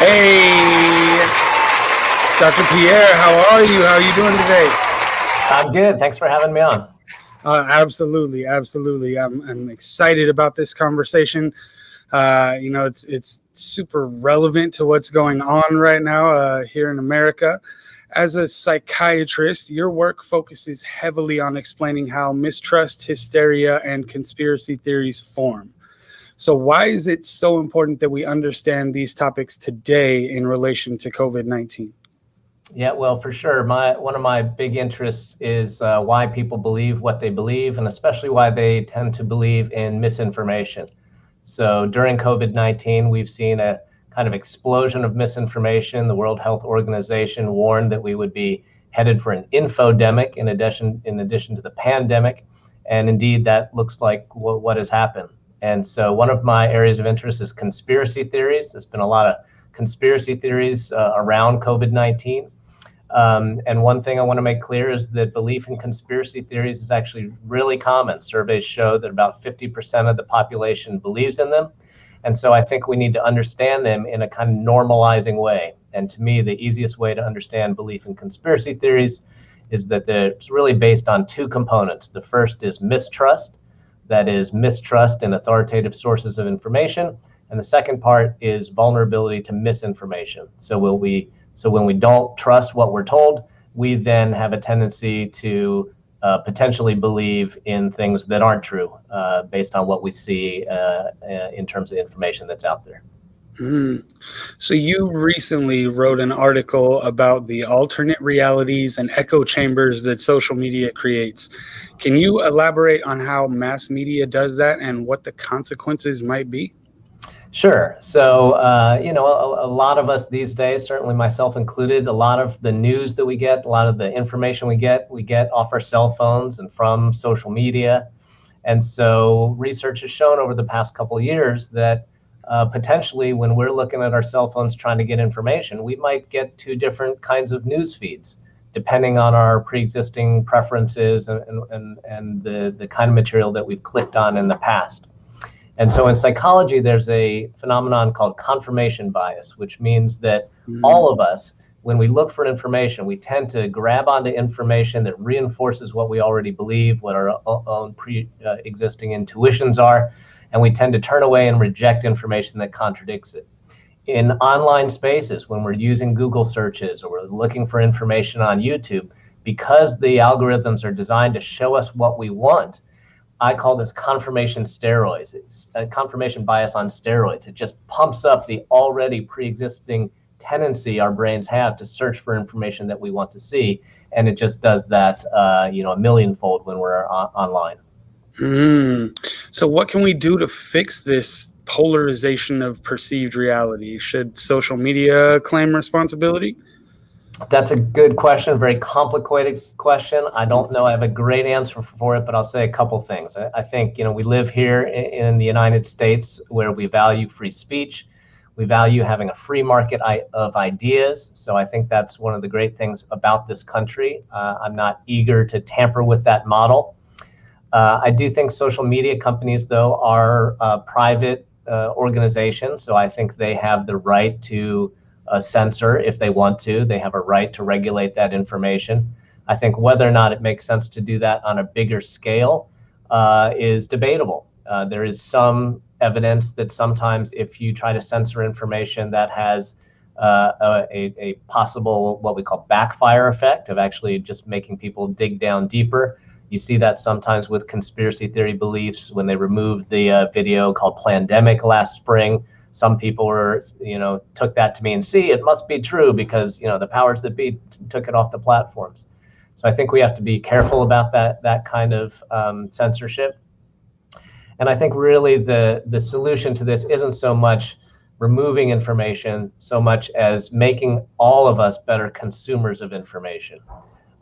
Hey, Dr. Pierre, how are you? How are you doing today? I'm good. Thanks for having me on. Absolutely. I'm excited about this conversation. It's super relevant to what's going on right now here in America. As a psychiatrist, your work focuses heavily on explaining how mistrust, hysteria, and conspiracy theories form. So, why is it so important that we understand these topics today in relation to COVID-19? Yeah, well, for sure. One of my big interests is why people believe what they believe, and especially why they tend to believe in misinformation. So during COVID-19, we've seen a kind of explosion of misinformation. The World Health Organization warned that we would be headed for an infodemic in addition to the pandemic, and indeed that looks like what has happened. And so one of my areas of interest is conspiracy theories. There's been a lot of conspiracy theories around COVID-19. And one thing I want to make clear is that belief in conspiracy theories is actually really common. Surveys show that about 50% of the population believes in them. And so I think we need to understand them in a kind of normalizing way. And to me, the easiest way to understand belief in conspiracy theories is that it's really based on two components. The first is mistrust, that is mistrust in authoritative sources of information. And the second part is vulnerability to misinformation. So when we don't trust what we're told, we then have a tendency to potentially believe in things that aren't true based on what we see in terms of information that's out there. So you recently wrote an article about the alternate realities and echo chambers that social media creates. Can you elaborate on how mass media does that and what the consequences might be? Sure. So, a lot of us these days, certainly myself included, a lot of the news that we get, a lot of the information we get off our cell phones and from social media. And so research has shown over the past couple of years that potentially when we're looking at our cell phones trying to get information, we might get two different kinds of news feeds, depending on our pre-existing preferences and the kind of material that we've clicked on in the past. And so in psychology, there's a phenomenon called confirmation bias, which means that all of us, when we look for information, we tend to grab onto information that reinforces what we already believe, what our own pre-existing intuitions are, and we tend to turn away and reject information that contradicts it. In online spaces, when we're using Google searches or we're looking for information on YouTube, because the algorithms are designed to show us what we want, I call this confirmation steroids. It's a confirmation bias on steroids. It just pumps up the already pre-existing tendency our brains have to search for information that we want to see. And it just does that, a millionfold when we're online. So what can we do to fix this polarization of perceived reality? Should social media claim responsibility? That's a good question, a very complicated question. I don't know I have a great answer for it, but I'll say a couple things. I think, we live here in the United States where we value free speech. We value having a free market of ideas. So I think that's one of the great things about this country. I'm not eager to tamper with that model. I do think social media companies, though, are private organizations. So I think they have the right to censor if they want to. They have a right to regulate that information. I think whether or not it makes sense to do that on a bigger scale is debatable. There is some evidence that sometimes if you try to censor information, that has a possible what we call backfire effect of actually just making people dig down deeper. You see that sometimes with conspiracy theory beliefs when they removed the video called Plandemic last spring. Some people took that to mean, see, it must be true because, the powers that be took it off the platforms. So I think we have to be careful about that kind of censorship. And I think really the solution to this isn't so much removing information so much as making all of us better consumers of information.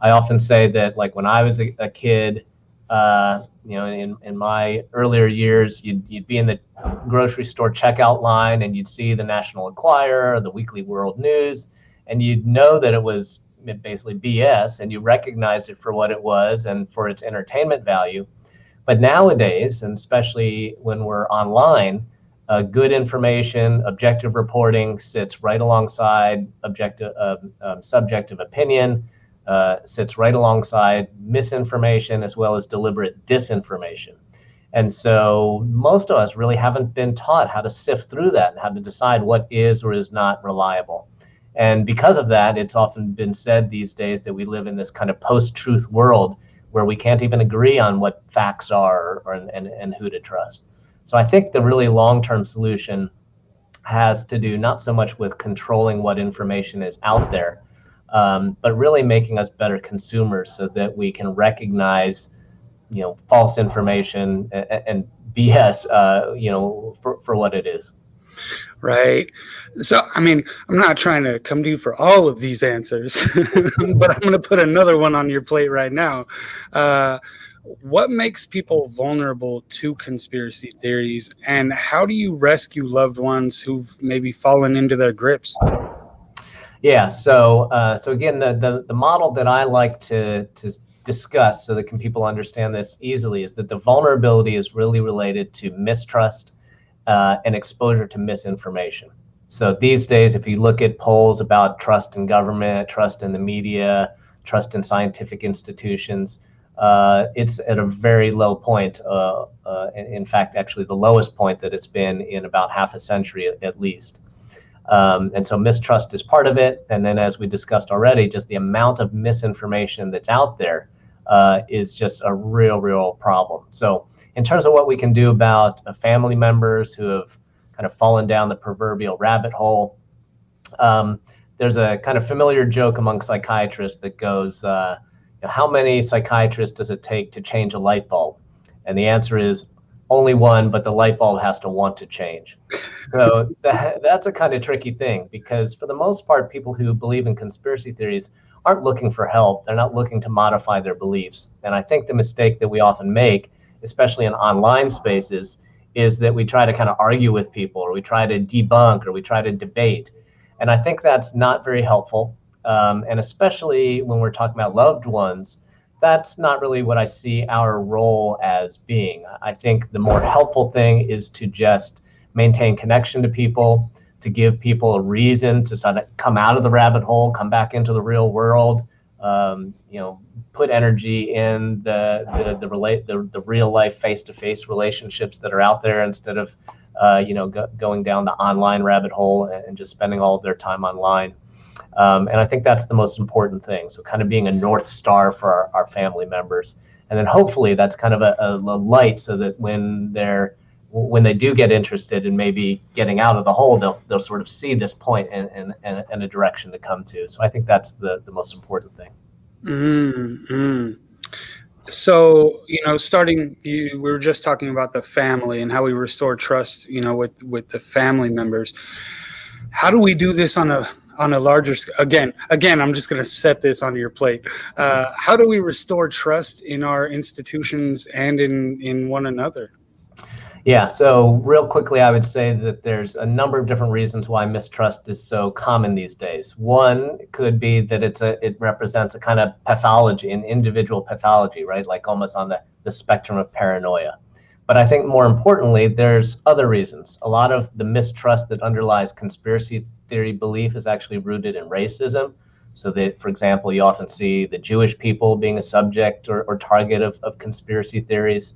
I often say that, like, when I was a kid, in my earlier years, you'd be in the grocery store checkout line and you'd see the National Enquirer, the Weekly World News, and you'd know that it was basically BS, and you recognized it for what it was and for its entertainment value. But nowadays, and especially when we're online, Good information, objective reporting sits right alongside subjective opinion, sits right alongside misinformation as well as deliberate disinformation. And so most of us really haven't been taught how to sift through that and how to decide what is or is not reliable. And because of that, it's often been said these days that we live in this kind of post-truth world where we can't even agree on what facts are and who to trust. So I think the really long-term solution has to do not so much with controlling what information is out there, but really making us better consumers so that we can recognize, false information and BS, for what it is. Right. So, I mean, I'm not trying to come to you for all of these answers, but I'm going to put another one on your plate right now. What makes people vulnerable to conspiracy theories, and how do you rescue loved ones who've maybe fallen into their grips? Yeah. So again, the model that I like to discuss so that people understand this easily is that the vulnerability is really related to mistrust and exposure to misinformation. So these days, if you look at polls about trust in government, trust in the media, trust in scientific institutions, it's at a very low point. In fact, actually the lowest point that it's been in about half a century at least. And so mistrust is part of it. And then, as we discussed already, just the amount of misinformation that's out there is just a real problem. So in terms of what we can do about family members who have kind of fallen down the proverbial rabbit hole, there's a kind of familiar joke among psychiatrists that goes, how many psychiatrists does it take to change a light bulb? And the answer is only one, but the light bulb has to want to change. So that's a kind of tricky thing, because for the most part, people who believe in conspiracy theories aren't looking for help. They're not looking to modify their beliefs. And I think the mistake that we often make, especially in online spaces, is that we try to kind of argue with people, or we try to debunk, or we try to debate. And I think that's not very helpful. And especially when we're talking about loved ones, that's not really what I see our role as being. I think the more helpful thing is to just maintain connection to people, to give people a reason to sort of come out of the rabbit hole, come back into the real world, put energy in the real life face-to-face relationships that are out there, instead of going down the online rabbit hole and just spending all of their time online. And I think that's the most important thing. So kind of being a North Star for our family members. And then hopefully that's kind of a light, so that when they do get interested in maybe getting out of the hole, they'll sort of see this point and a direction to come to. So I think that's the most important thing. Mm-hmm. So, we were just talking about the family and how we restore trust, with the family members. How do we do this on a larger scale? Again, I'm just going to set this on your plate. How do we restore trust in our institutions and in one another? Yeah, so real quickly, I would say that there's a number of different reasons why mistrust is so common these days. One could be that it represents a kind of pathology, an individual pathology, right? Like almost on the spectrum of paranoia. But I think more importantly, there's other reasons. A lot of the mistrust that underlies conspiracy theory belief is actually rooted in racism. So that, for example, you often see the Jewish people being a subject or target of conspiracy theories.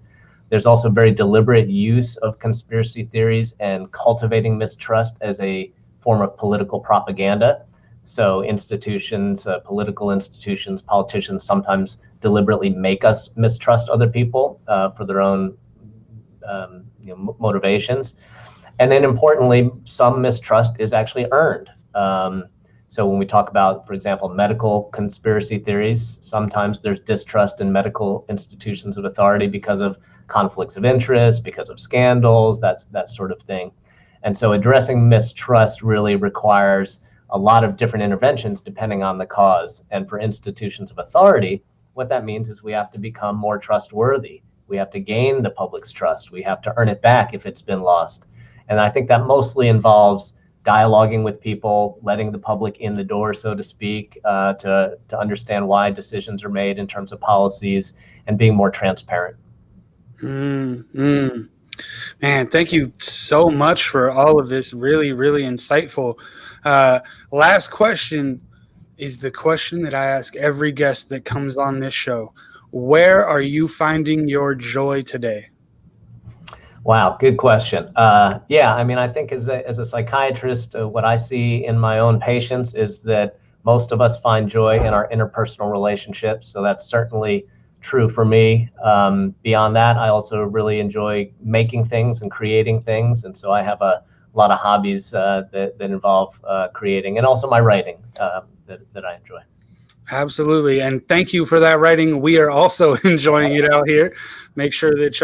There's also very deliberate use of conspiracy theories and cultivating mistrust as a form of political propaganda. So institutions, political institutions, politicians sometimes deliberately make us mistrust other people for their own motivations. And then importantly, some mistrust is actually earned. So when we talk about, for example, medical conspiracy theories, sometimes there's distrust in medical institutions of authority because of conflicts of interest, because of scandals, that sort of thing. And so addressing mistrust really requires a lot of different interventions depending on the cause. And for institutions of authority, what that means is we have to become more trustworthy. We have to gain the public's trust. We have to earn it back if it's been lost. And I think that mostly involves dialoguing with people, letting the public in the door, so to speak, to understand why decisions are made in terms of policies, and being more transparent. Man, thank you so much for all of this. Really, really insightful. Last question is the question that I ask every guest that comes on this show. Where are you finding your joy today? Wow, good question. Yeah, I mean, I think as a psychiatrist, what I see in my own patients is that most of us find joy in our interpersonal relationships. So that's certainly true for me. Beyond that, I also really enjoy making things and creating things. And so I have a lot of hobbies that involve creating, and also my writing that I enjoy. Absolutely. And thank you for that writing. We are also enjoying it out here. Make sure that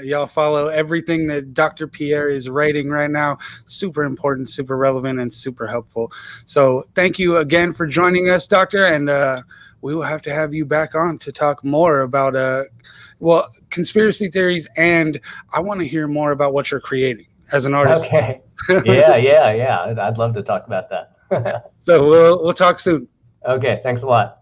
y'all follow everything that Dr. Pierre is writing right now. Super important, super relevant, and super helpful. So thank you again for joining us, Doctor. And we will have to have you back on to talk more about conspiracy theories. And I want to hear more about what you're creating as an artist. Okay. Yeah. I'd love to talk about that. So we'll talk soon. Okay, thanks a lot.